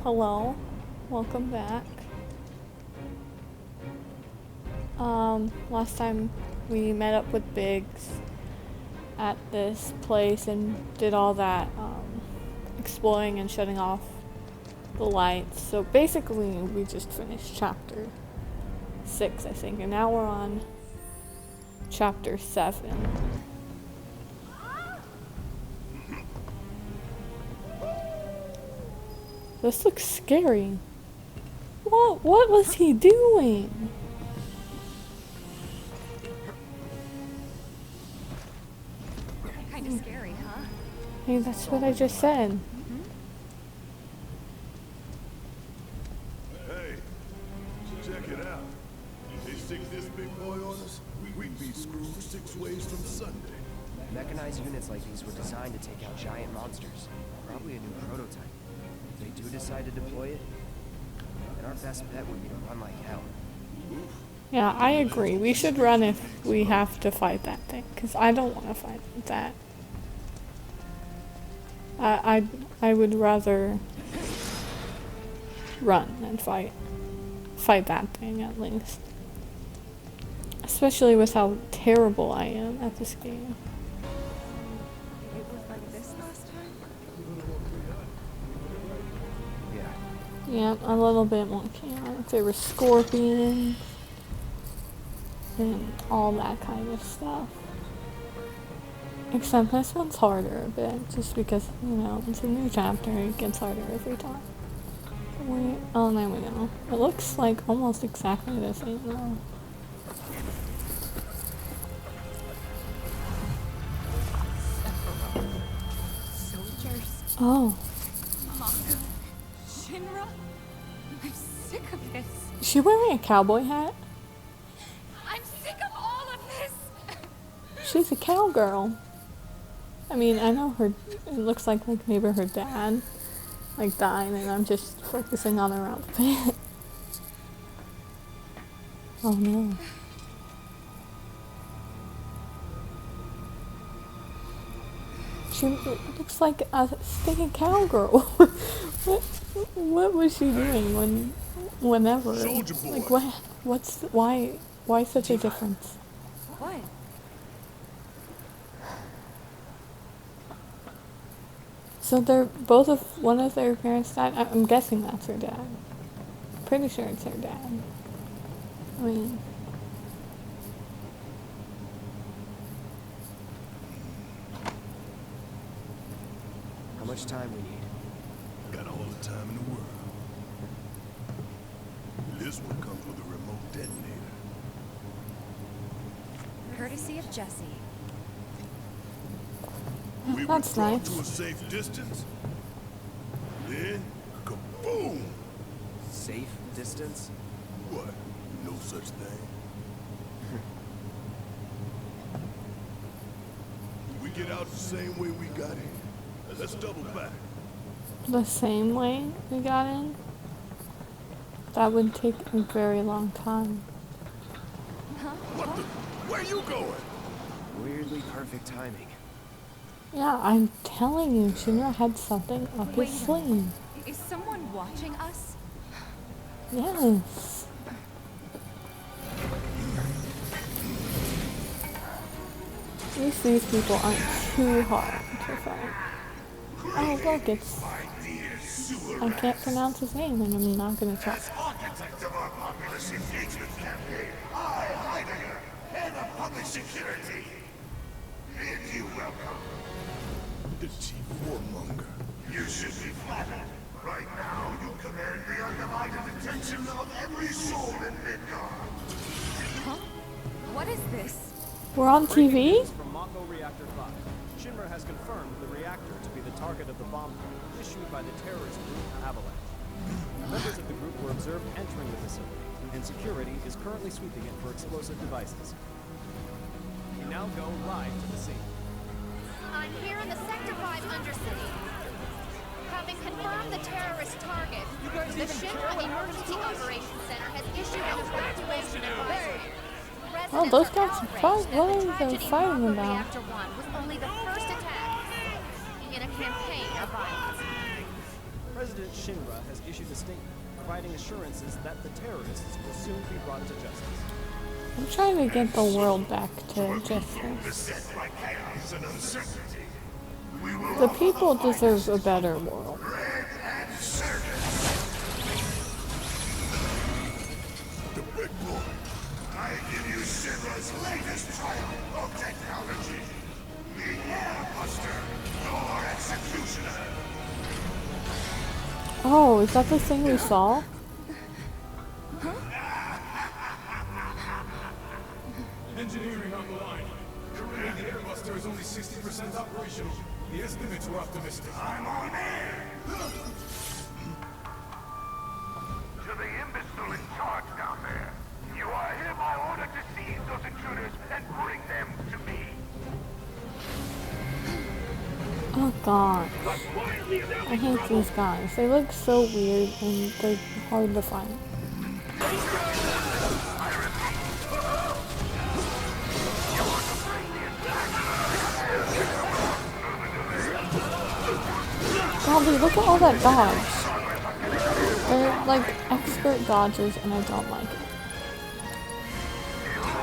Hello, welcome back. Last time we met up with Biggs at this place and did all that exploring and shutting off the lights. So basically we just finished chapter 6, I think, and now we're on chapter 7. This looks scary. What was he doing? Kinda scary, huh? Hey, that's what I just said. Hey, check it out. They stick this big boy on us, we'd be screwed 6 ways from Sunday. Mechanized units like these were designed to take out giant monsters. Probably a new prototype. If they do decide to deploy it, then our best bet would be to run like hell. Yeah, I agree. We should run if we have to fight that thing, because I don't want to fight that. I would rather run than fight that thing, at least. Especially with how terrible I am at this game. It was like this last time? Yeah. Yeah, a little bit more chaotic. There were scorpions and all that kind of stuff. Except this one's harder a bit, just because, you know, it's a new chapter, it gets harder every time. Oh, there we go. It looks like almost exactly the same though. Soldiers. Oh, Manga. Shinra. I'm sick of this. is she wearing a cowboy hat? I'm sick of all of this. She's a cowgirl. I mean, I know her, it looks like maybe her dad, like, died, and I'm just focusing on her outfit. Oh no. She looks like a stinking cowgirl. what was she doing whenever? Soldier boy. Like, why such a difference? What? So one of their parents died? I'm guessing that's her dad. Pretty sure it's her dad. I mean, How much time we need? Got all the time in the world. This one comes with a remote detonator. Courtesy of Jesse. We that's withdraw nice. to a safe distance. Then, kaboom! Safe distance? What? No such thing. We get out the same way we got in. Let's double back. The same way we got in? That would take a very long time. What the? Where you going? Weirdly perfect timing. Yeah, I'm telling you, Shinra had something up Wait his a sleeve. Is someone watching us? Yes. At least these people aren't too hard to fight. Oh, look, it's... I can't pronounce his name, and I'm not gonna try. Architect of our populous engagement campaign, I, Heidegger, head of public security. Bid you welcome. The chief warmonger. You should be flattered. Right now, you command the undivided attention of every soul in Midgard. Huh? What is this? We're on TV? From Mako Reactor 5. Shinra has confirmed the reactor to be the target of the bomb threat issued by the terrorist group Avalanche. Members of the group were observed entering the facility, and security is currently sweeping it for explosive devices. We now go live to the scene. I'm here in the Sector 5 Undercity. Having confirmed the terrorist target, the Shinra Emergency Operations Center has issued an evacuation advisory. Oh, those guys are fighting. What are they fighting about? Reactor 1 was only the first attack in a campaign of violence. President Shinra has issued a statement providing assurances that the terrorists will soon be brought to justice. I'm trying to get the world back to justice. Beset by chaos and uncertainty. We will The people deserve a better world. and circus. The big boy. I give you Shinra's latest triumph of technology. The Airbuster, your executioner. Oh, is that the thing we saw? Engineering on the line. Currently, the Airbuster is only 60% operational. The estimates were optimistic. I'm on air. To the imbecile in charge down there, you are hereby ordered to seize those intruders and bring them to me. Oh god. I hate these guys. They look so weird and they're hard to find. Golly, look at all that dodge. They're like expert dodgers and I don't like it.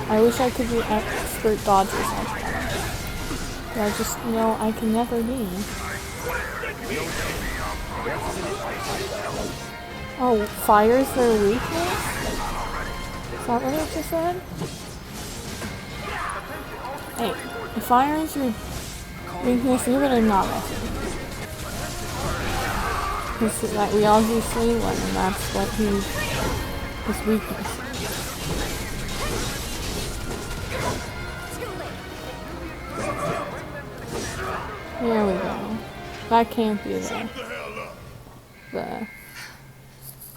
I wish I could be expert dodgers like that. But I just know I can never be. Oh, fire's their weakness? Is that what it just said? Hey, if fire is your weakness, you better not mess with it. Because that we obviously won, and that's what his weakness. Here we go. That can't be the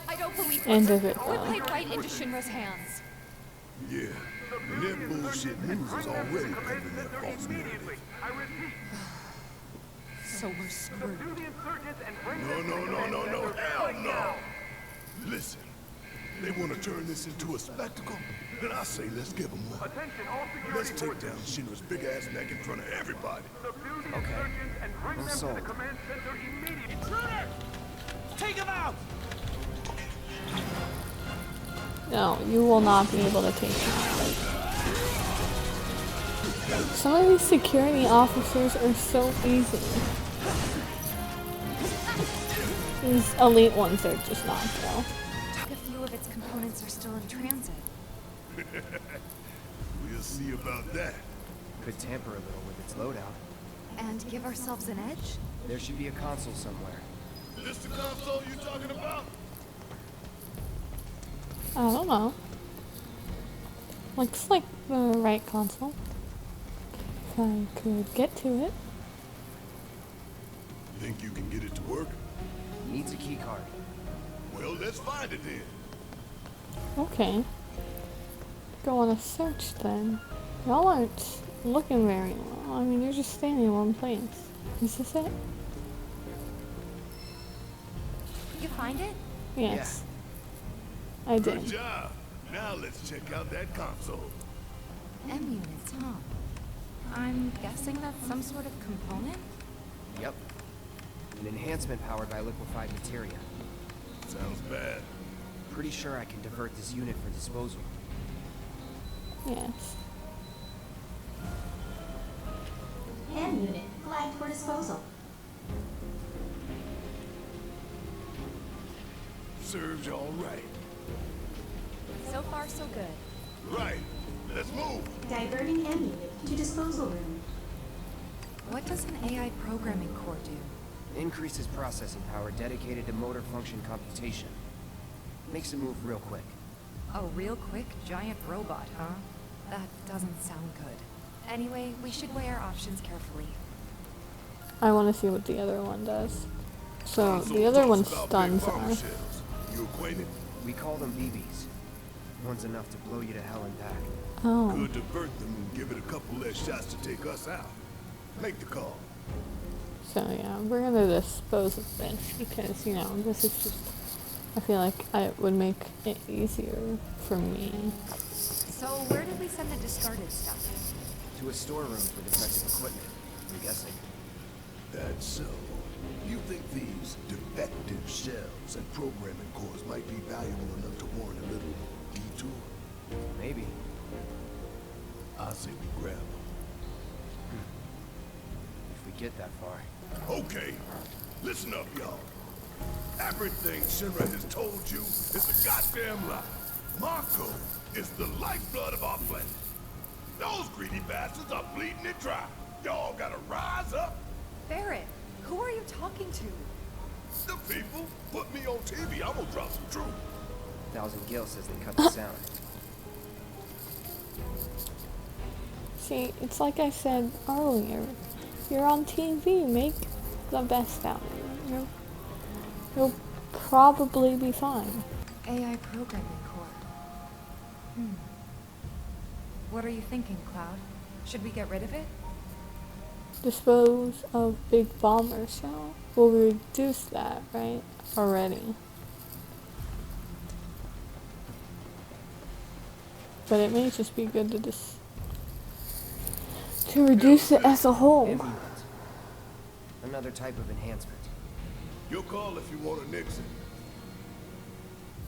I don't believe end of it we though. played right into Shinra's hands. Yeah, and their bullshit news is already proving their false narrative. So we're screwed. No, hell no! Listen, they want to turn this into a spectacle? Then I say let's give them one. Let's take down Shinra's big-ass neck in front of everybody. Okay. I'm sold. Take him out! No, you will not be able to take him out. Some of these security officers are so easy. These elite ones are just not, though. A few of its components are still in transit. We'll see about that. Could tamper a little with its loadout. And give ourselves an edge? There should be a console somewhere. This the console you talking about? I don't know. Looks like the right console. If I could get to it. Think you can get it to work? Needs a key card. Well, let's find it then. Okay. Go on a search then. Y'all aren't looking very well. I mean, you're just standing in one place. Is this it? You find it? Yes. I Good did. job. Now let's check out that console. M units, huh? I'm guessing that's some sort of component? Yep. An enhancement powered by liquefied materia. Sounds bad. Pretty sure I can divert this unit for disposal. Yes. M unit flagged for disposal. Serves you all right. So far, so good. Right. Let's move. Diverting M unit to disposal room. What does an AI programming core do? Increases processing power dedicated to motor function computation. Makes it move real quick. A real quick giant robot, huh? That doesn't sound good. Anyway, we should weigh our options carefully. I want to see what the other one does. So, Console the other one talks about stuns big bomber her. shells. You acquainted? We call them BBs. One's enough to blow you to hell and back. Oh. Could divert them and give it a couple less shots to take us out. Make the call. So yeah, we're gonna dispose of this because, you know, this is just, I feel like it would make it easier for me. So where did we send the discarded stuff? To a storeroom for defective equipment, I'm guessing. That's so. you think these defective shells and programming cores might be valuable enough to warrant a little detour? Maybe. I say we grab them. If we get that far. Okay, listen up, y'all. Everything Shinra has told you is a goddamn lie. Marco is the lifeblood of our planet. Those greedy bastards are bleeding it dry. Y'all gotta rise up. Barrett, who are you talking to? The people put me on TV. I'm gonna drop some truth. 1,000 Gil says they cut the sound. See, it's like I said earlier. You're on TV. Make the best out of it. You'll probably be fine. AI programming core. What are you thinking, Cloud? Should we get rid of it? Dispose of big bomber shell. We'll reduce that, right? Already. But it may just be good to reduce it as a whole. Ambient. Another type of enhancement. Your call if you want to nix it.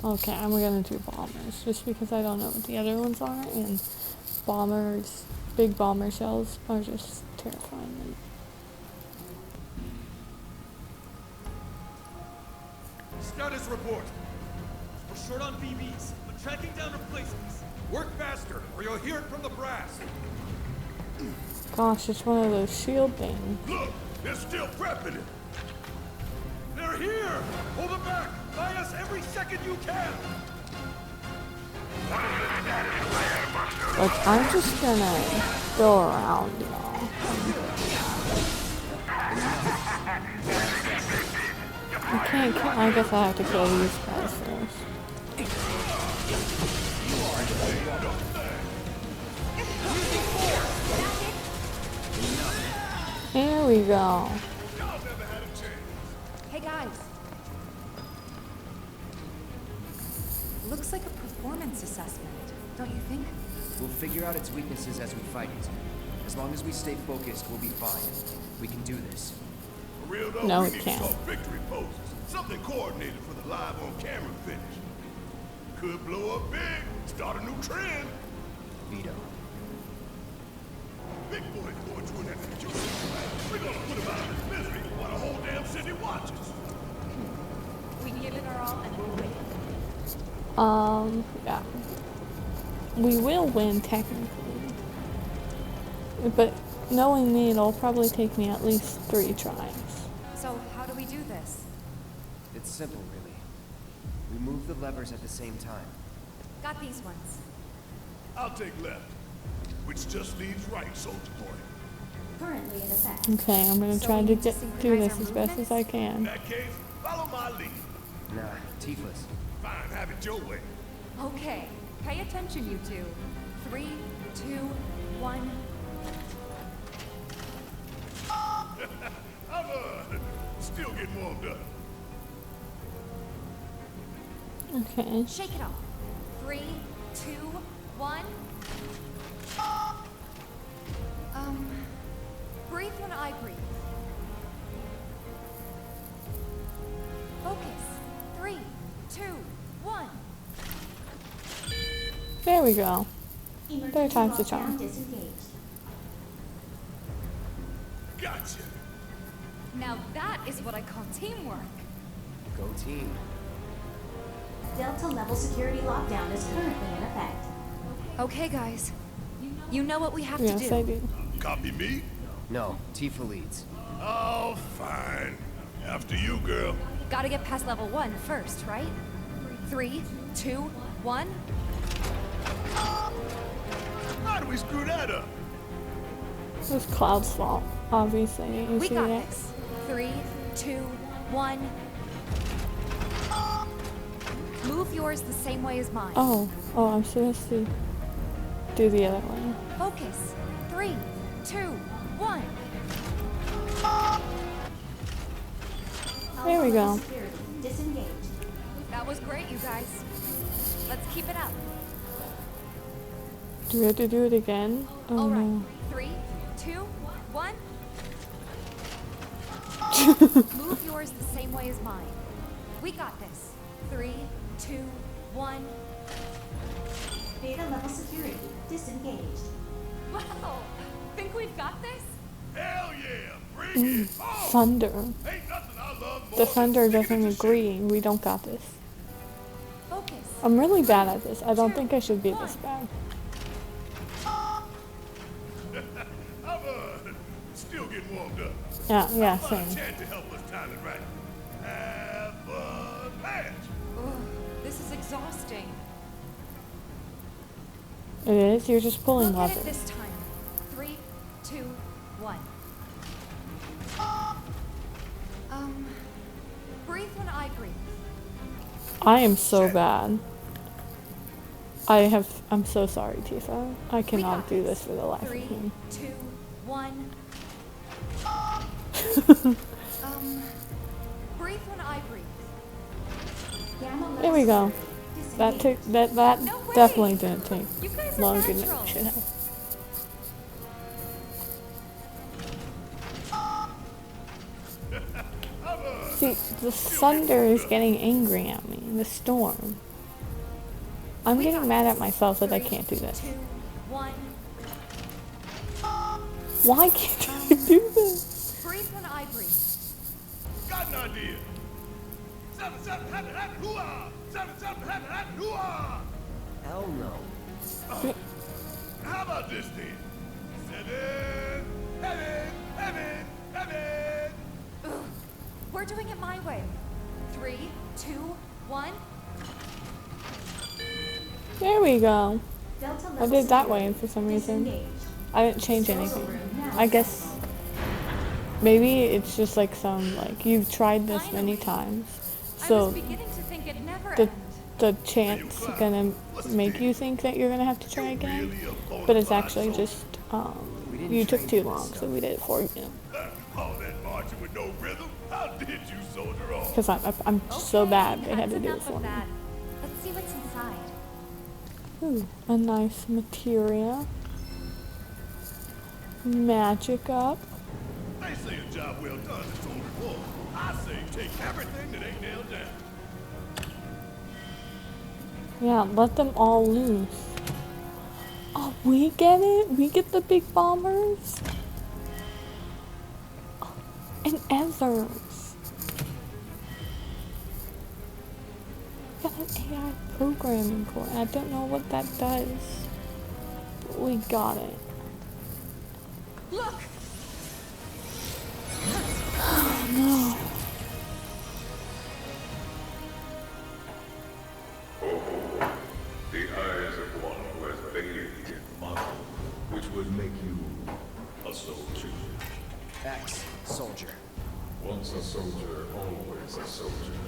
Okay, I'm gonna do bombers, just because I don't know what the other ones are, and bombers, big bomber shells are just terrifying. Status report. We're short on BBs, but tracking down replacements. Work faster, or you'll hear it from the brass. Gosh, it's one of those shield things. Look, they're still prepping it. They're here! Hold them back! Buy us every second you can! Like, I'm just gonna go around, y'all. I guess I have to kill these guys first. Here we go. Hey guys. Looks like a performance assessment, don't you think? We'll figure out its weaknesses as we fight it. As long as we stay focused, we'll be fine. We can do this. For real though, No, we it need to can't. talk victory poses. Something coordinated for the live on camera finish. Could blow up big, start a new trend. Vito. Big boys going to an execution. We're gonna put him out of his misery while the whole damn city watches. We give it our all and we'll win. Yeah. We will win, technically. But knowing me, it'll probably take me at least 3 tries. So how do we do this? It's simple, really. We move the levers at the same time. Got these ones. I'll take left, which just leaves right, soldier boy. Currently in effect. Okay, I'm gonna So try we to need to do synchronize this our as best as movements? I In can. that case, follow my lead. Nah, Tifa's. Fine, have it your way. Okay, pay attention, you two. 3, 2, 1. I'm still getting warmed up. Okay. Shake it off. 3, 2, 1. Breathe when I breathe. Focus. 3, 2, 1. There we go. Emergency Third time's the lockdown charm. disengaged. Gotcha. Now that is what I call teamwork. Go team. Delta level security lockdown is currently in effect. Okay, guys. You know what we have to Yes, do. I do. Copy me? No, Tifa leads. Oh, fine. After you, girl. Gotta get past level 1 first, right? 3, 2, 1. How do we screw that up? It was Cloud's fault, obviously. You We see got that? this. 3, 2, 1. Move yours the same way as mine. Oh, I'm supposed to do the other way. Focus. 3, 2, 1. There we go. Security disengaged. That was great, you guys. Let's keep it up. Do we have to do it again? Oh All right. no. 3, 2, 1. Move yours the same way as mine. We got this. 3, 2, 1. Beta level security disengaged. Wow! Think we've got this? Hell yeah! Bring it on! Thunder. Ain't nothing I love more The than Thunder sticking doesn't it to agree. We don't got this. Focus. I'm really bad at this. I don't think I should be this bad. shit. I'm still getting warmed up. Yeah, Find same. a chance to help us time it right. Have a patch. Ugh, this is exhausting. It is? You're just pulling We'll get it levers. this time. 3, 2, 1. Breathe when I breathe. I am so bad. I'm so sorry, Tifa. I cannot do this for the life 3, of me. 2, 1. Breathe when I breathe. Gamma level There we go. security That disengaged. took that No way! definitely didn't take You guys are longer than natural. it should have. See, the thunder is getting angry at me. The storm. I'm We getting got mad this. at myself that I 3, can't do this. 2, 1. Why can't I do this? Breathe when I breathe. Got an idea. 7, 7, happen, happen, hoo-ah! 7, 7, happen, happen, hoo-ah! Hell no. How about this then? 7, heaven, heaven, heaven. Ugh. We're doing it my way. 3, 2, 1. There we go. Delta I level did that security way for some reason. disengaged. I didn't change anything. I guess maybe it's just like some, like, you've tried this many times. I was So beginning to think it'd never the end. the chance gonna make you think that you're gonna have to try again, but it's actually just you took too long, so we did it for you. All that marching with no rhythm? How did you soldier on? Because I'm so bad they had to That's do it enough for of me. that. Let's see what's inside. Ooh, a nice materia. Magic up. They say a job well done is on reward. I say take everything that ain't nailed down. Yeah, let them all loose. Oh, we get it? We get the big bombers? Oh, and others. Got an AI programming core. I don't know what that does. But we got it. Look! No. The eyes of one who has bathed in muscle, which would make you a soldier. X, soldier. Once a soldier, always a soldier.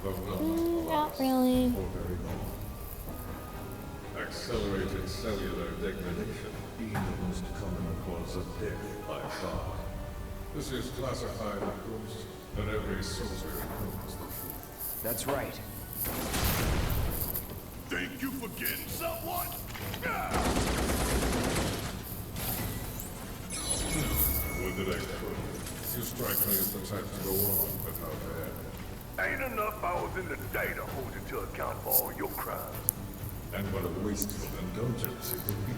But none of Not us really. for very long. Accelerated cellular degradation being the most common cause of death by far. This is classified, of course, and every soldier knows the truth. That's right. Think you forgetting someone? Ah! What did I put? You strike me as the type to go on without that. Ain't enough hours in the day to hold you to account for all your crimes. And what a wasteful indulgence it would be,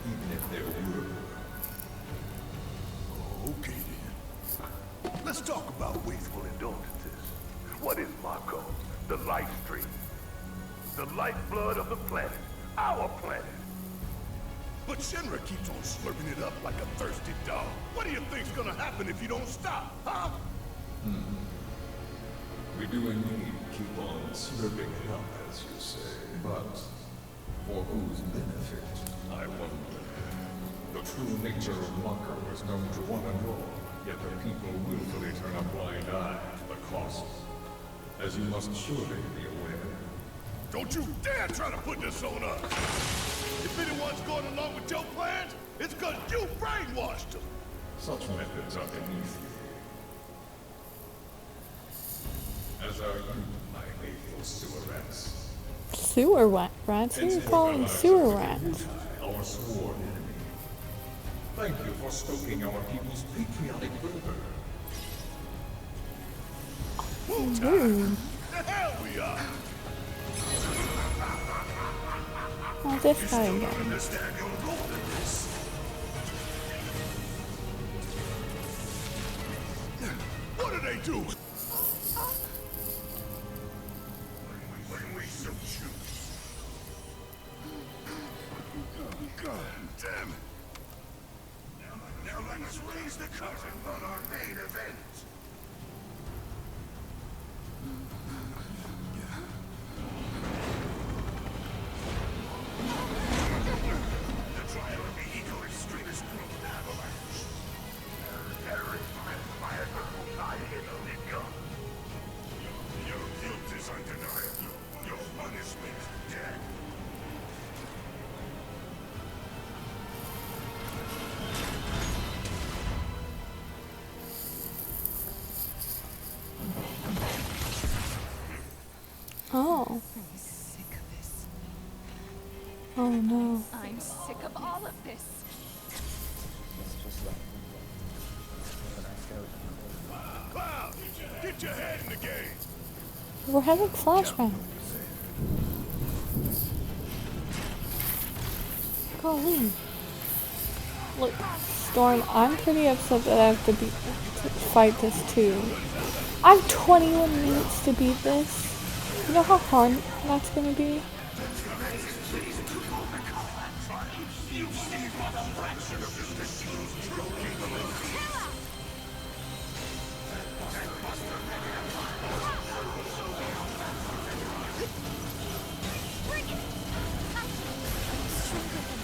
even if there were. Okay then. Let's talk about wasteful indulgences. What is Mako? The life stream. The lifeblood of the planet. Our planet. But Shinra keeps on slurping it up like a thirsty dog. What do you think's gonna happen if you don't stop, huh? We do indeed keep on slurping it up, as you say, but for whose benefit, I wonder. The true nature of Mako is known to one and all, yet the people willfully turn a blind eye to the cost. As you must surely be aware. Don't you dare try to put this on us! If anyone's going along with your plans, it's because you brainwashed them! Such methods are beneath you. As are you, my faithful sewer rats. Sewer rats? Who are you calling sewer rats? Our sworn enemy. Thank you for stoking our people's patriotic fervor. Ooh. The hell we are! Oh, this guy again. Understand your role in this? What are they doing? When we so choose. God damn it! Now let us raise the curtain on our main event. The trial of the eco-extremist group Avalanche. Terrorists meant by a purple tide in the liquor. Your guilt is undeniable. Your punishment, death. Oh. I'm sick of this. Oh no. I'm sick of all of this. Cloud, get your head in the game. We're having flashbacks. Golly. Look, Storm, I'm pretty upset that I have to fight this too. I have 21 minutes to beat this. You know how hard that's gonna be?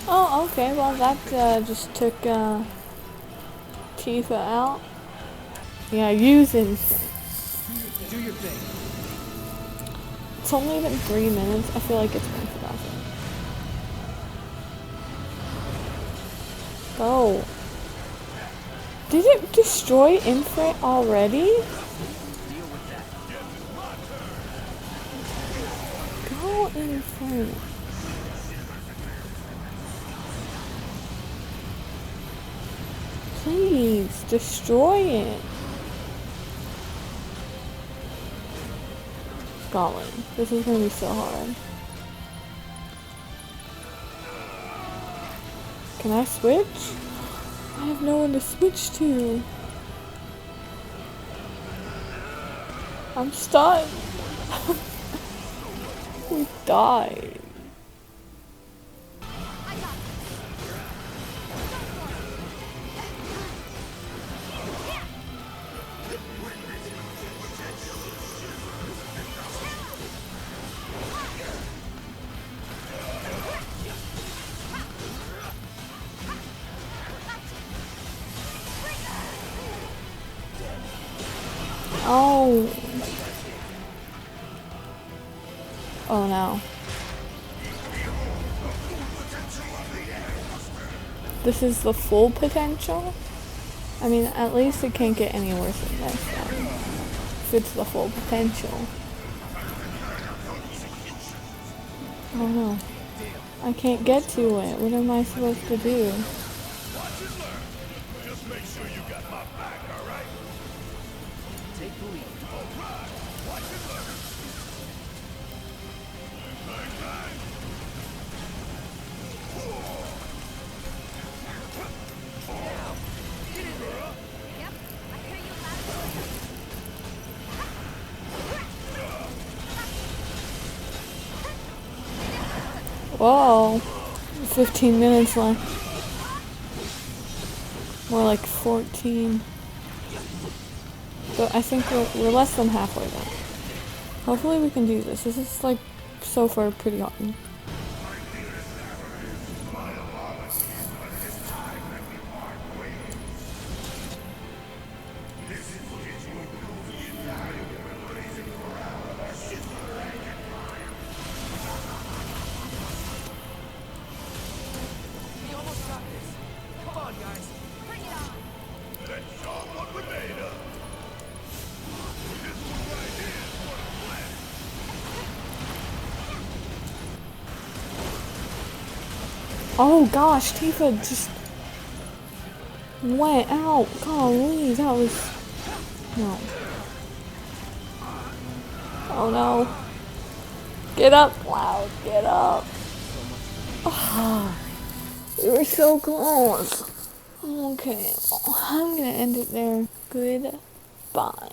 Oh, okay, well that just took Tifa out. Yeah, using. Do your thing. It's only been 3 minutes. I feel like it's been forever. Go. Did it destroy Infant already? Go Infant. Please, destroy it. Golly, this is gonna be so hard. Can I switch? I have no one to switch to. I'm stuck. We died. Oh. Oh no. This is the full potential? I mean, at least it can't get any worse than this then. If it's the full potential. Oh no. I can't get to it. What am I supposed to do? Watch and learn. Just make sure you got my back, all right? Take the lead. All right. Watch and learn. Bang, bang. Yep, I hear you loud and clear. Whoa. 15 minutes left. More like 14. But I think we're less than halfway there. Hopefully we can do this. This is like so far pretty hard. We almost got this. Come on, guys. Bring it on. Let's show 'em what we're made of. This one right here is for the planet. Oh gosh, Tifa just went out. Golly, that was no. Oh no. Get up, Cloud. Get up. We were so close. Okay, well, I'm gonna end it there. Goodbye.